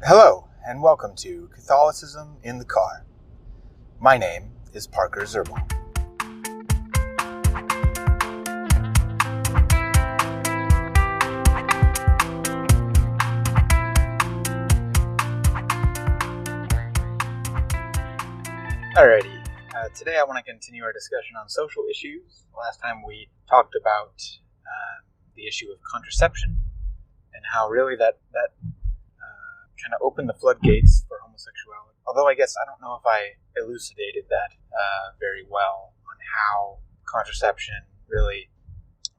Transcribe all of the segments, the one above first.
Hello, and welcome to Catholicism in the Car. My name is Parker Zerbal. Alrighty, today I want to continue our discussion on social issues. Last time we talked about the issue of contraception and how really that kind of opened the floodgates for homosexuality. Although I guess I don't know if I elucidated that very well on how contraception really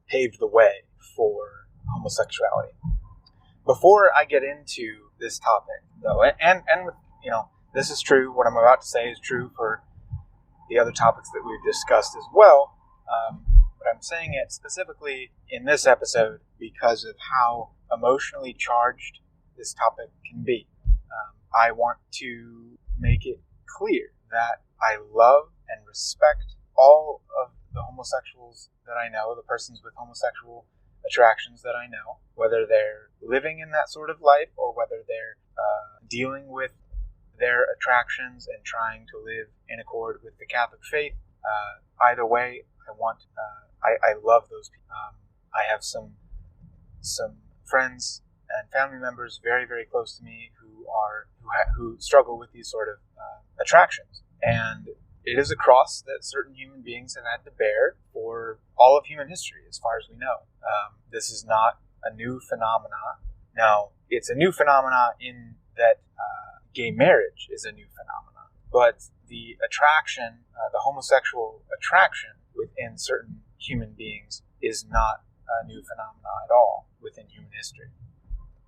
paved the way for homosexuality. Before I get into this topic, though, and you know, this is true, what I'm about to say is true for the other topics that we've discussed as well, but I'm saying it specifically in this episode because of how emotionally charged this topic can be. I want to make it clear that I love and respect all of the homosexuals that I know, the persons with homosexual attractions that I know, whether they're living in that sort of life or whether they're dealing with their attractions and trying to live in accord with the Catholic faith. Either way, I love those people. I have some friends and family members very, very close to me who struggle with these sort of attractions, and it is a cross that certain human beings have had to bear for all of human history, as far as we know. This is not a new phenomena. Now, it's a new phenomena in that gay marriage is a new phenomena, but the attraction, the homosexual attraction within certain human beings is not a new phenomena at all within human history.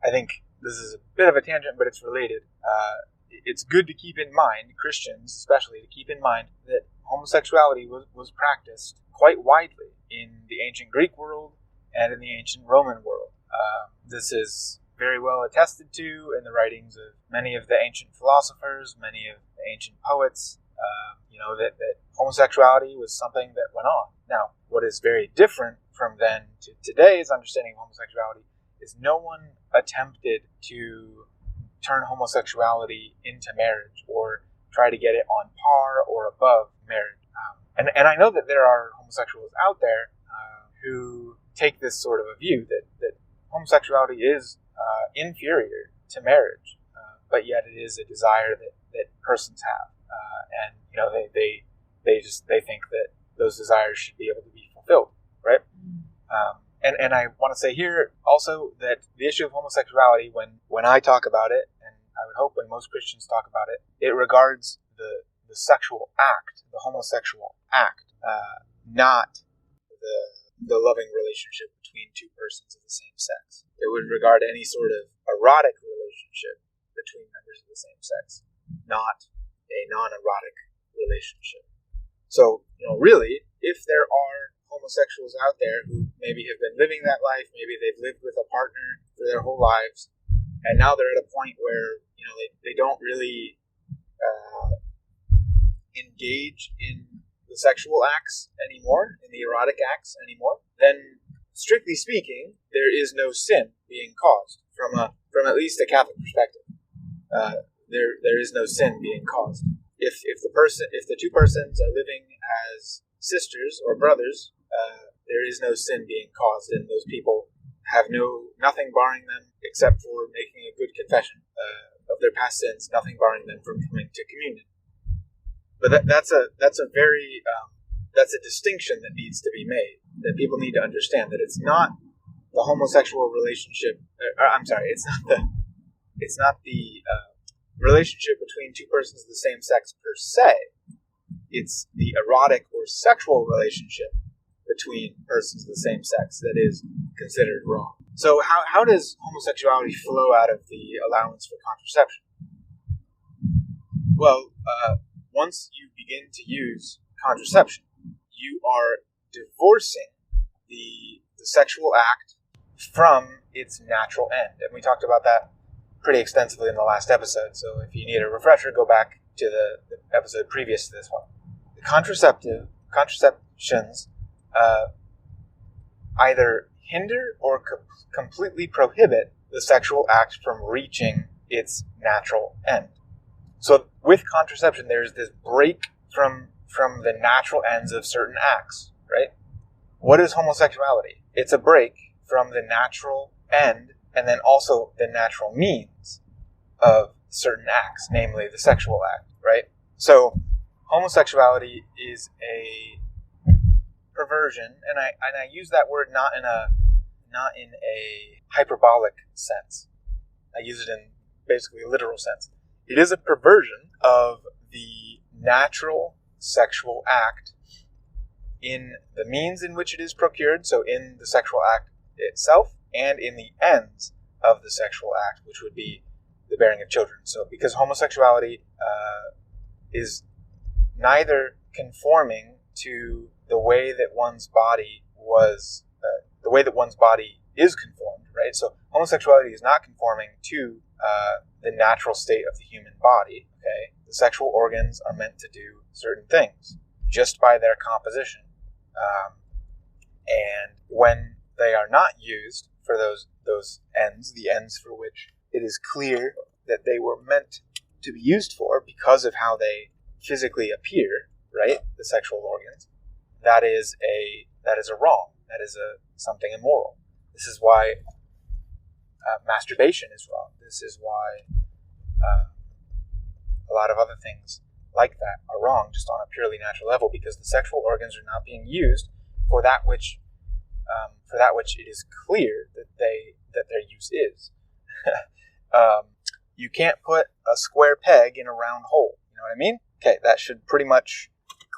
I think this is a bit of a tangent, but it's related. It's good to keep in mind, Christians especially, to keep in mind that homosexuality was practiced quite widely in the ancient Greek world and in the ancient Roman world. This is very well attested to in the writings of many of the ancient philosophers, many of the ancient poets, that homosexuality was something that went on. Now, what is very different from then to today's understanding of homosexuality is no one attempted to turn homosexuality into marriage or try to get it on par or above marriage. And I know that there are homosexuals out there who take this sort of a view that homosexuality is inferior to marriage, but yet it is a desire that persons have, and they think that those desires should be able to be fulfilled, right? And I want to say here also that the issue of homosexuality, when I talk about it, and I would hope when most Christians talk about it, it regards the sexual act, the homosexual act, not the loving relationship between two persons of the same sex. It would regard any sort of erotic relationship between members of the same sex, not a non-erotic relationship. So, really, if there are homosexuals out there who maybe have been living that life, maybe they've lived with a partner for their whole lives, and now they're at a point where they don't really engage in the sexual acts anymore, in the erotic acts anymore, then strictly speaking, there is no sin being caused from at least a Catholic perspective. There is no sin being caused. If the two persons are living as sisters or brothers, there is no sin being caused, and those people have nothing barring them except for making a good confession of their past sins, nothing barring them from coming to communion. But that's a distinction that needs to be made, that people need to understand, that it's not the homosexual relationship. It's not the relationship between two persons of the same sex per se. It's the erotic or sexual relationship between persons of the same sex that is considered wrong. So how does homosexuality flow out of the allowance for contraception? Well, once you begin to use contraception, you are divorcing the sexual act from its natural end. And we talked about that pretty extensively in the last episode, so if you need a refresher, go back to the episode previous to this one. The contraceptions either hinder or completely prohibit the sexual act from reaching its natural end. So with contraception, there's this break from the natural ends of certain acts, right? What is homosexuality? It's a break from the natural end and then also the natural means of certain acts, namely the sexual act, right? So homosexuality is a perversion, and I use that word not in a hyperbolic sense. I use it in basically a literal sense. It is a perversion of the natural sexual act in the means in which it is procured, so in the sexual act itself, and in the ends of the sexual act, which would be the bearing of children. So because homosexuality is neither conforming to the way that one's body was, the way that one's body is conformed, right? So homosexuality is not conforming to the natural state of the human body, okay? The sexual organs are meant to do certain things just by their composition. And when they are not used for those ends, the ends for which it is clear that they were meant to be used for because of how they physically appear, right? The sexual organs. That is a wrong. That is something immoral. This is why masturbation is wrong. This is why a lot of other things like that are wrong, just on a purely natural level, because the sexual organs are not being used for that which it is clear that their use is. You can't put a square peg in a round hole. You know what I mean? Okay, that should pretty much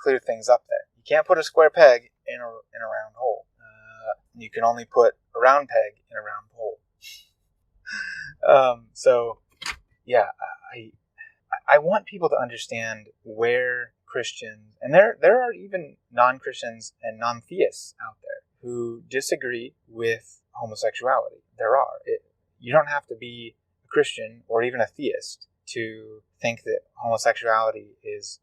clear things up there. You can't put a square peg in a round hole. You can only put a round peg in a round hole. So, yeah, I want people to understand where Christians, and there are even non-Christians and non-theists out there who disagree with homosexuality. There are. You don't have to be a Christian or even a theist to think that homosexuality is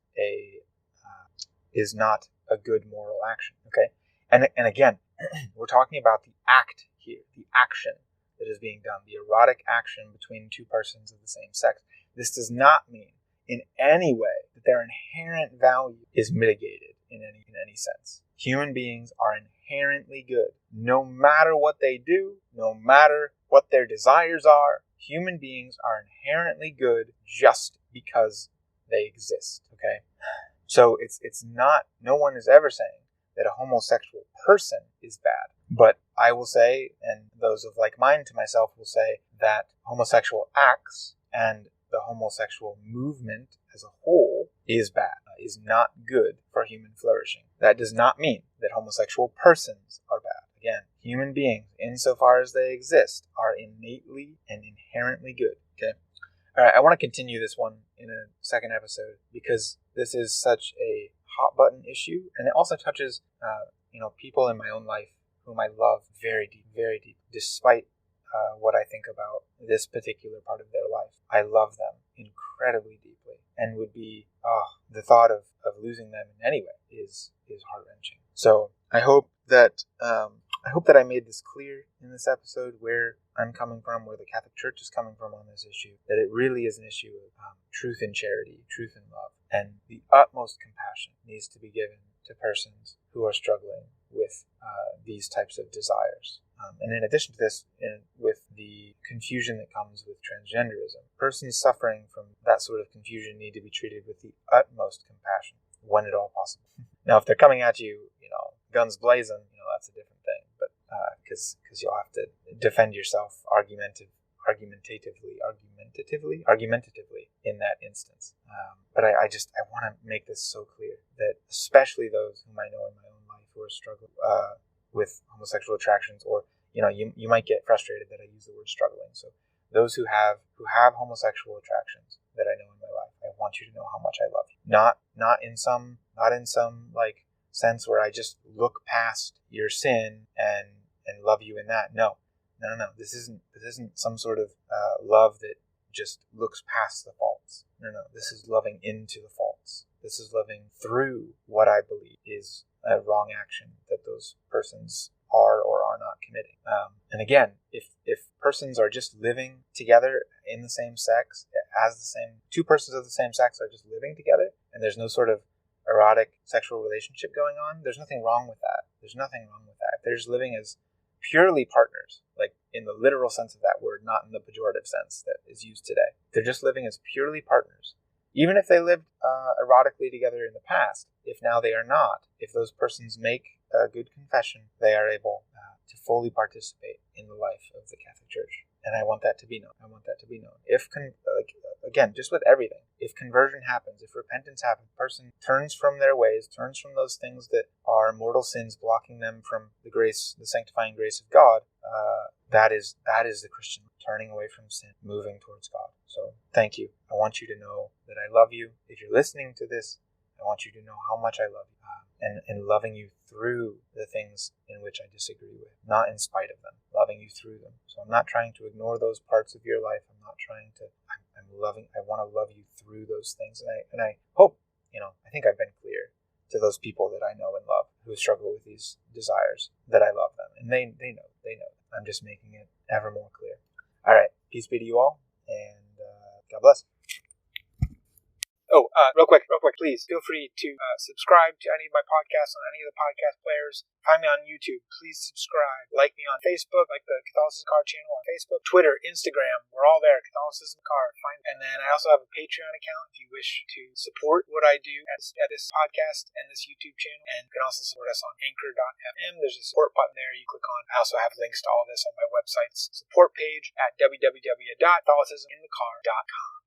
not a good moral action. Okay, and again, we're talking about the act here, the action that is being done, the erotic action between two persons of the same sex. This does not mean in any way that their inherent value is mitigated in any sense. Human beings are inherently good. No matter what they do, no matter what their desires are, human beings are inherently good just because they exist, okay? So it's not, no one is ever saying that a homosexual person is bad. But I will say, and those of like mind to myself will say, that homosexual acts and the homosexual movement as a whole is bad, is not good for human flourishing. That does not mean that homosexual persons are bad. Again, human beings, insofar as they exist, are innately and inherently good. Okay? All right, I want to continue this one in a second episode because this is such a hot button issue, and it also touches, people in my own life whom I love very deep, despite what I think about this particular part of their life. I love them incredibly deeply, and would be the thought of losing them in any way is heart-wrenching. So I hope that I made this clear in this episode, where I'm coming from, where the Catholic Church is coming from on this issue, that it really is an issue of truth and charity, truth and love, and the utmost compassion needs to be given to persons who are struggling with these types of desires. And in addition to this, with the confusion that comes with transgenderism, persons suffering from that sort of confusion need to be treated with the utmost compassion when at all possible. Now, if they're coming at you, guns blazing, that's a different thing. But because you'll have to defend yourself argumentatively in that instance. But I want to make this so clear that especially those whom I know in my own life who are struggling with homosexual attractions, or you might get frustrated that I use the word struggling. So those who have homosexual attractions that I know in my life, I want you to know how much I love you. Not in some like sense where I just look past your sin and love you in that. No. This isn't some sort of love that just looks past the faults. No. This is loving into the faults. This is loving through what I believe is a wrong action that those persons are or are not committing. And again, if persons are just living together in the same sex, two persons of the same sex are just living together, and there's no sort of erotic sexual relationship going on, there's nothing wrong with that. There's nothing wrong with that. If they're just living as purely partners, like in the literal sense of that word, not in the pejorative sense that is used today. They're just living as purely partners. Even if they lived erotically together in the past, if now they are not, if those persons make a good confession, they are able to fully participate in the life of the Catholic Church. And I want that to be known. I want that to be known. Again, just with everything, if conversion happens, if repentance happens, the person turns from their ways, turns from those things that are mortal sins blocking them from the grace, the sanctifying grace of God, that is the Christian turning away from sin, moving towards God. So thank you. I want you to know that I love you. If you're listening to this, I want you to know how much I love you, and loving you through the things in which I disagree with, not in spite of them, loving you through them. So I'm not trying to ignore those parts of your life. I'm not trying to, I want to love you through those things. And I hope, I think I've been clear to those people that I know and love who struggle with these desires, that I love them. And they know. I'm just making it ever more clear. All right. Peace be to you all, and God bless. Oh, real quick, please feel free to subscribe to any of my podcasts on any of the podcast players. Find me on YouTube. Please subscribe. Like me on Facebook, like the Catholicism Card channel on Facebook, Twitter, Instagram. We're all there, Catholicism Card. And then I also have a Patreon account if you wish to support what I do at this podcast and this YouTube channel. And you can also support us on anchor.fm. There's a support button there you click on. I also have links to all this on my website's support page at www.catholicisminthecar.com.